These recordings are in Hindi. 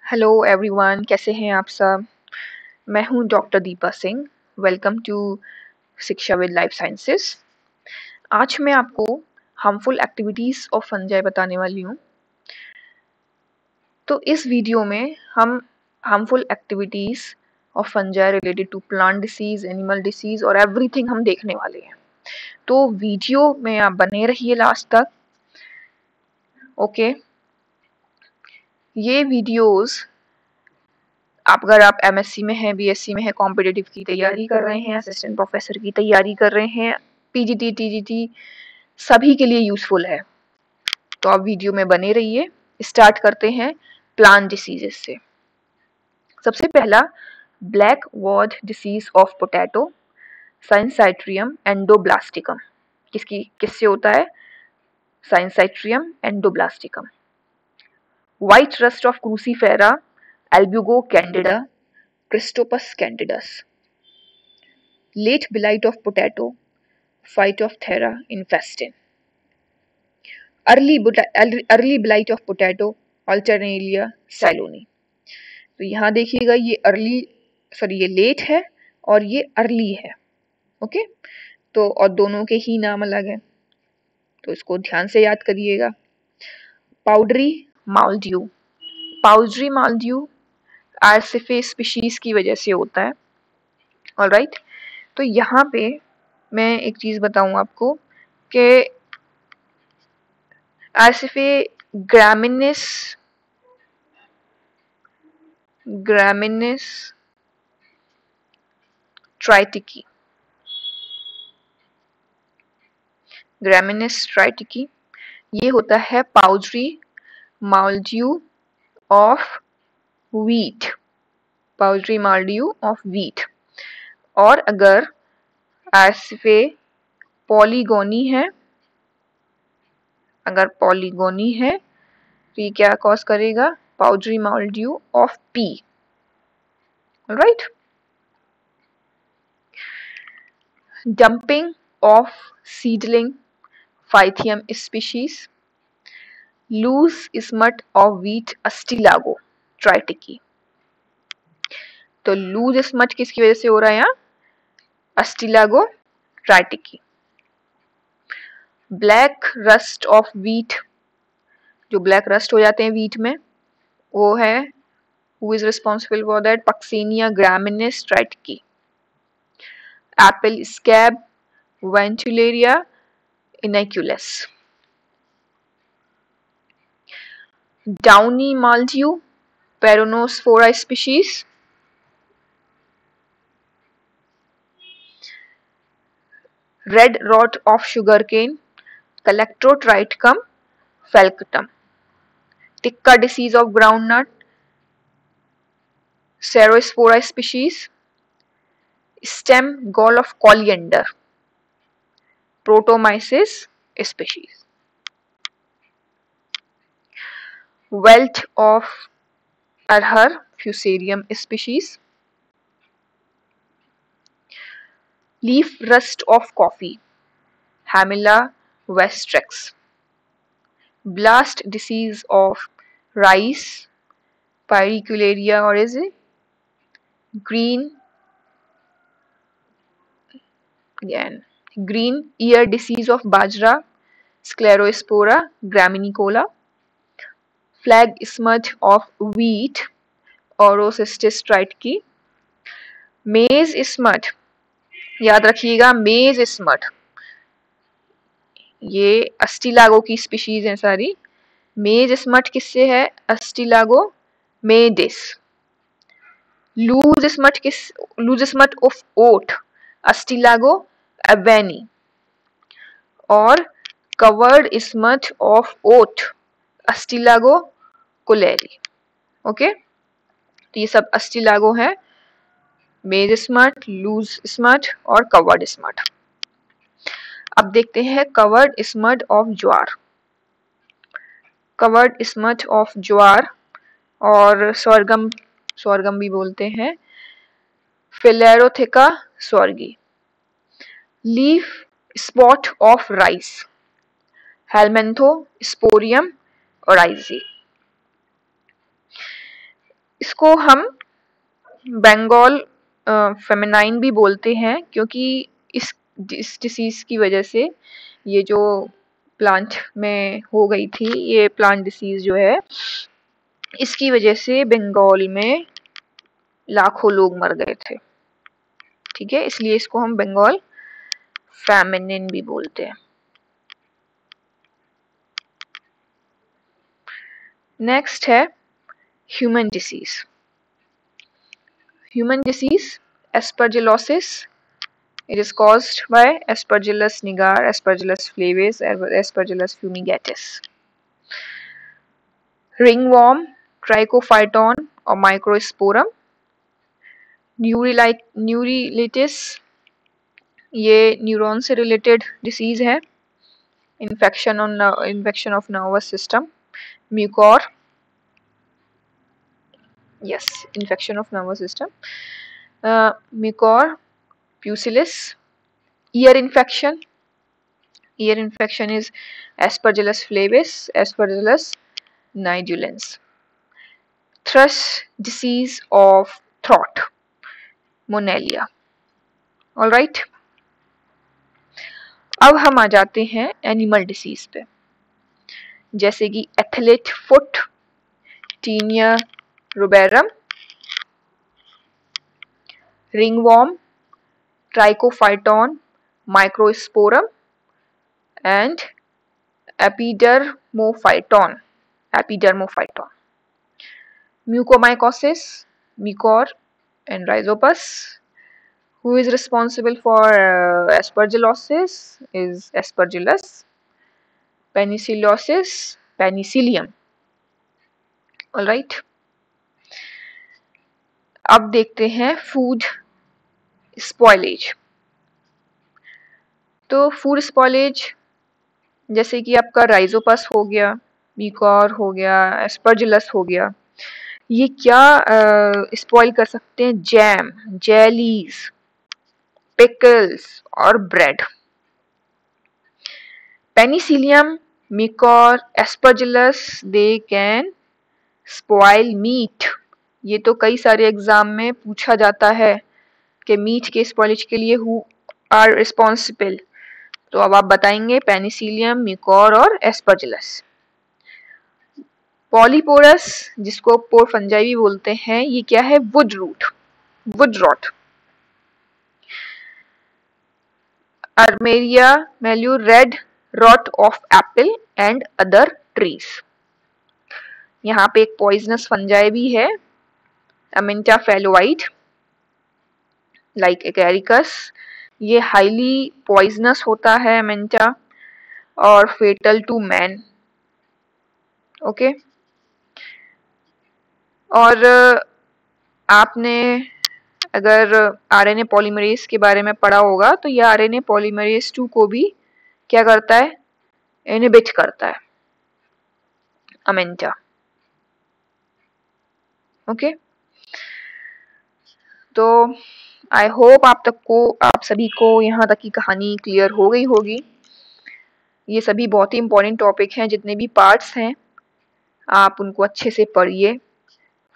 हेलो एवरीवन, कैसे हैं आप सब। मैं हूं doctor Deepa Singh. Welcome to Shiksha with life sciences. आज मैं आपको हार्मफुल एक्टिविटीज़ ऑफ फंजाई बताने वाली हूं। तो इस वीडियो में हम harmful activities of fungi related to plant disease, animal disease और एवरीथिंग हम देखने वाले हैं। तो वीडियो में आप बने रहिए लास्ट तक। ओके, ये वीडियोज़ अगर आप एमएससी में हैं, बीएससी में हैं, कॉम्पिटिटिव की तैयारी कर रहे हैं, असिस्टेंट प्रोफेसर की तैयारी कर रहे हैं, पीजीटी, टीजीटी, सभी के लिए यूजफुल है। तो आप वीडियो में बने रहिए। स्टार्ट करते हैं प्लांट डिसीजेस से। सबसे पहला black wart disease of potato, Synchytrium endobioticum. किससे होता है? Synchytrium endobioticum. White rust of Cruciferae, Albugo candida, Cystopus candidus. Late blight of potato, Phytophthora infestin. Early blight of potato, Alternaria saloni. तो यहाँ देखिएगा, ये लेट है और ये अर्ली है। ओके, तो और दोनों के ही नाम अलग है, तो इसको ध्यान से याद करिएगा। पाउडरी माल्ड्यू, पाउडरी माल्ड्यू आर्सिफे स्पीशीज की वजह से होता है। ऑलराइट, तो यहाँ पे मैं एक चीज बताऊं आपको कि आर्सिफे ग्रामिनिस ट्राइटिकी, ये होता है powdery mildew of wheat, powdery mildew of wheat. और अगर आर्सिफे पॉलीगोनी है, तो ये क्या कॉज करेगा? Powdery mildew of pea. Right, damping off seedling Phythium species, loose smut of wheat Astilago triticum। तो लूज स्मट किसकी वजह से हो रहा है यहाँ? Ustilago tritici. Black rust of wheat, जो ब्लैक रस्ट हो जाते हैं व्हीट में, वो है who is responsible for that? Puccinia graminis tritici. Apple scab, Venturia inaequalis. Downy mildew, Peronospora species. Red rot of sugarcane, Calectrotriticum falcatum. Ticca disease of groundnut, Cerospora species. Stem gall of coriander, Protomyces species. Welt of Arhar, Fusarium species. Leaf rust of coffee, Hamilla vestrex. Blast disease of rice, Pyricularia or is it green ear disease of bajra, Sclerospora graminicola. Flag smut of wheat, Orocystis triticum. मेज स्मट, याद रखिएगा, मेज स्मट ये अस्टिलागो की स्पीशीज हैं सारी। मेज स्मट किससे है? Ustilago maydis. Loose smut of oat, Ustilago avenae. और covered smut of oat, Ustilago kolleri. Okay, तो ये सब अस्टिलागो है, मेज स्मट, लूज स्मट और कवर्ड स्मट। अब देखते हैं covered smut of jowar. Covered smut of jowar और स्वर्गम भी बोलते हैं, Sphacelotheca sorghi. Leaf spot of rice, Helminthosporium oryzae. इसको हम बंगाल फेमिनाइन भी बोलते हैं, क्योंकि इस डिसीज की वजह से ये जो प्लांट में हो गई थी, ये प्लांट डिसीज जो है, इसकी वजह से बंगाल में लाखों लोग मर गए थे। ठीक है, इसलिए इसको हम बंगाल फेमिनिन भी बोलते हैं। नेक्स्ट है human disease. Human disease aspergillosis. It is caused by Aspergillus niger, Aspergillus flavus, Aspergillus fumigatus. Ringworm, Trichophyton or Microsporum. Neuritis, ये न्यूरॉन से रिलेटेड डिसीज है। Infection of nervous system. Mucor, yes, infection of nervous system. Mucor pusillis. Ear infection. Ear infection is Aspergillus flavus, Aspergillus nigulans. Thrush disease of throat, Monella. All right. अब हम आ जाते हैं एनिमल डिसीज पे, जैसे कि athlete foot, Tinea rubrum, ringworm, Trichophyton Microsporum and epidermophyton. Mucormycosis, Mucor and Rhizopus. Who is responsible for aspergillosis is Aspergillus. Penicillosis, Penicillium. All right. अब देखते हैं फूड स्पॉइलेज। तो फूड स्पॉइलेज जैसे कि आपका राइजोपस हो गया, म्यूकोर हो गया, एस्परजिलस हो गया, ये क्या स्पॉइल कर सकते हैं? जैम, जेलीज, पिकल्स और bread. Penicillium, mucor, aspergillus, they can spoil meat. ये तो कई सारे एग्जाम में पूछा जाता है कि मीट के स्पॉइलेज के लिए हु आर रिस्पॉन्सिबल, तो अब आप बताएंगे पेनिसिलियम, म्यूकोर और एस्परजिलस। पॉलीपोरस, जिसको पोर फंजाई भी बोलते हैं, ये क्या है? Wood rot. Armillaria mellea, red rot of apple and other trees. यहाँ पे एक पॉइजनस फंजाई भी है, अमिंटा फेलोइड, लाइक एकेरिकस। ये हाईली पॉइजनस होता है अमिंटा और फेटल टू मैन। ओके, और आपने अगर आरएनए पॉलीमरेज के बारे में पढ़ा होगा तो यह आरएनए पॉलीमरेज 2 को भी क्या करता है? इनहिबिट करता है, अमेंटा। ओके, तो आई होप आप सभी को यहाँ तक की कहानी क्लियर हो गई होगी। ये सभी बहुत ही इंपॉर्टेंट टॉपिक हैं, जितने भी पार्ट्स हैं आप उनको अच्छे से पढ़िए।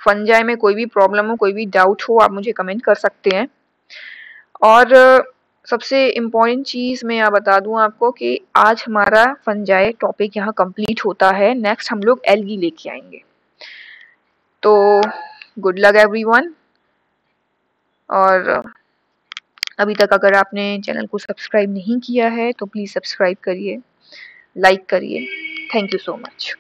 फंजाई में कोई भी प्रॉब्लम हो, कोई भी डाउट हो, आप मुझे कमेंट कर सकते हैं। और सबसे इम्पोर्टेंट चीज़ मैं यहाँ बता दूँ आपको कि आज हमारा फंजाई टॉपिक यहाँ कंप्लीट होता है। नेक्स्ट हम लोग एल्गी लेके आएंगे। तो गुड लक एवरीवन। और अभी तक अगर आपने चैनल को सब्सक्राइब नहीं किया है तो प्लीज़ सब्सक्राइब करिए, लाइक करिए। Thank you so much.